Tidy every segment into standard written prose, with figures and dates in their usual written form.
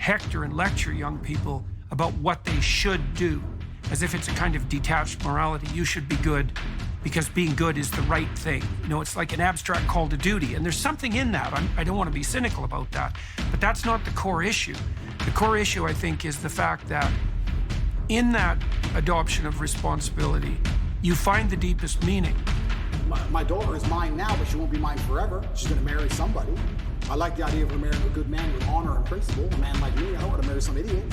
hector and lecture young people about what they should do, as if it's a kind of detached morality. You should be good because being good is the right thing. You know, it's like an abstract call to duty, and there's something in that. I don't want to be cynical about that, but that's not the core issue. The core issue, I think, is the fact that in that adoption of responsibility, you find the deepest meaning. My daughter is mine now, but she won't be mine forever. She's gonna marry somebody. I like the idea of her marrying a good man with honor and principle. A man like me, I don't want to marry some idiot.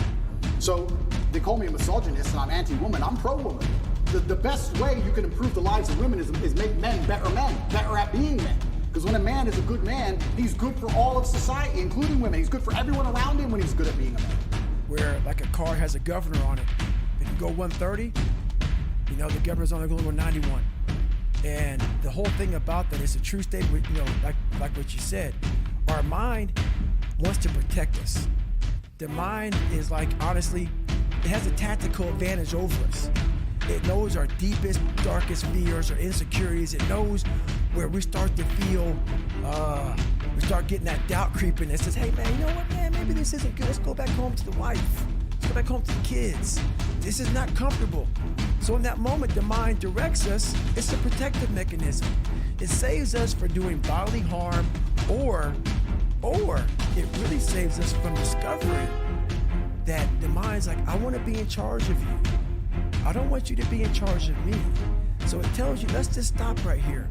So they call me a misogynist and I'm anti-woman. I'm pro-woman. The best way you can improve the lives of women is make men, better at being men. Because when a man is a good man, he's good for all of society, including women. He's good for everyone around him when he's good at being a man. Where like a car has a governor on it. If you go 130, you know, the governor's only going 91. And the whole thing about that is a true statement, you know, like what you said. Our mind wants to protect us. The mind is like, honestly, it has a tactical advantage over us. It knows our deepest, darkest fears or insecurities. It knows where we start to feel, we start getting that doubt creeping that says, hey man, you know what, man, maybe this isn't good. Let's go back home to the wife. Let's go back home to the kids. This is not comfortable. So in that moment, the mind directs us. It's a protective mechanism. It saves us from doing bodily harm, or it really saves us from discovering that the mind's like, I want to be in charge of you. I don't want you to be in charge of me. So it tells you, let's just stop right here.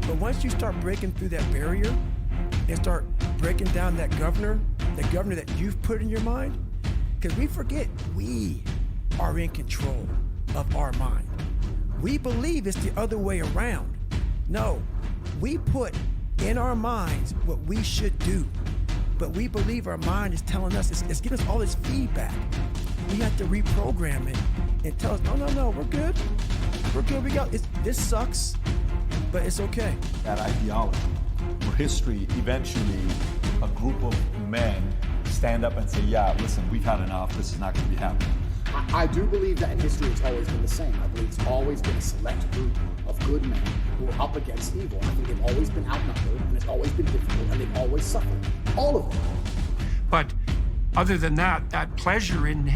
But once you start breaking through that barrier and start breaking down that governor that you've put in your mind, because we forget we are in control of our mind. We believe it's the other way around. No, we put in our minds what we should do, but we believe our mind is telling us, it's giving us all this feedback. We have to reprogram it and tell us, no, we're good, we got this sucks, but it's okay. That ideology, for history, eventually a group of men stand up and say, yeah, listen, we've had enough, this is not going to be happening. I do believe that in history it's always been the same. I believe it's always been a select group of good men who are up against evil. I think they've always been outnumbered, and it's always been difficult, and they've always suffered. All of them. But other than that, that pleasure in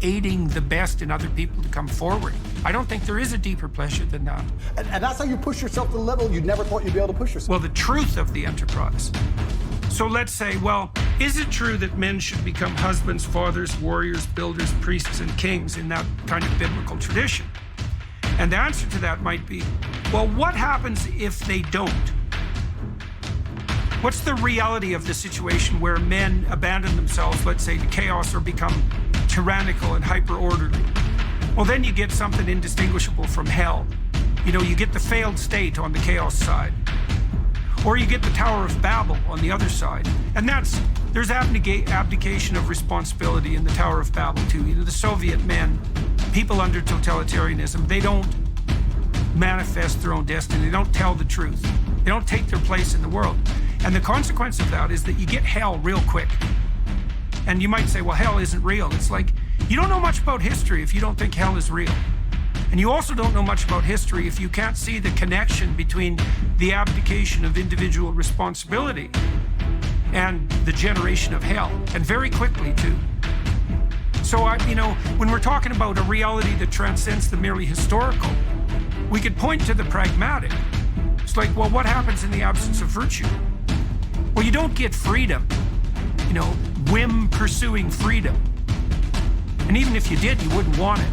aiding the best in other people to come forward, I don't think there is a deeper pleasure than that. And that's how you push yourself to the level you never thought you'd be able to push yourself. Well, the truth of the enterprise. So let's say, well, is it true that men should become husbands, fathers, warriors, builders, priests, and kings in that kind of biblical tradition? And the answer to that might be, well, what happens if they don't? What's the reality of the situation where men abandon themselves, let's say, to chaos or become tyrannical and hyper-orderly? Well, then you get something indistinguishable from hell. You know, you get the failed state on the chaos side. Or you get the Tower of Babel on the other side. And there's abdication of responsibility in the Tower of Babel too. You know, the Soviet men, people under totalitarianism, they don't manifest their own destiny. They don't tell the truth. They don't take their place in the world. And the consequence of that is that you get hell real quick. And you might say, well, hell isn't real. It's like, you don't know much about history if you don't think hell is real. And you also don't know much about history if you can't see the connection between the abdication of individual responsibility and the generation of hell, and very quickly too. So, you know, when we're talking about a reality that transcends the merely historical, we could point to the pragmatic. It's like, well, what happens in the absence of virtue? Well, you don't get freedom, you know, whim pursuing freedom. And even if you did, you wouldn't want it.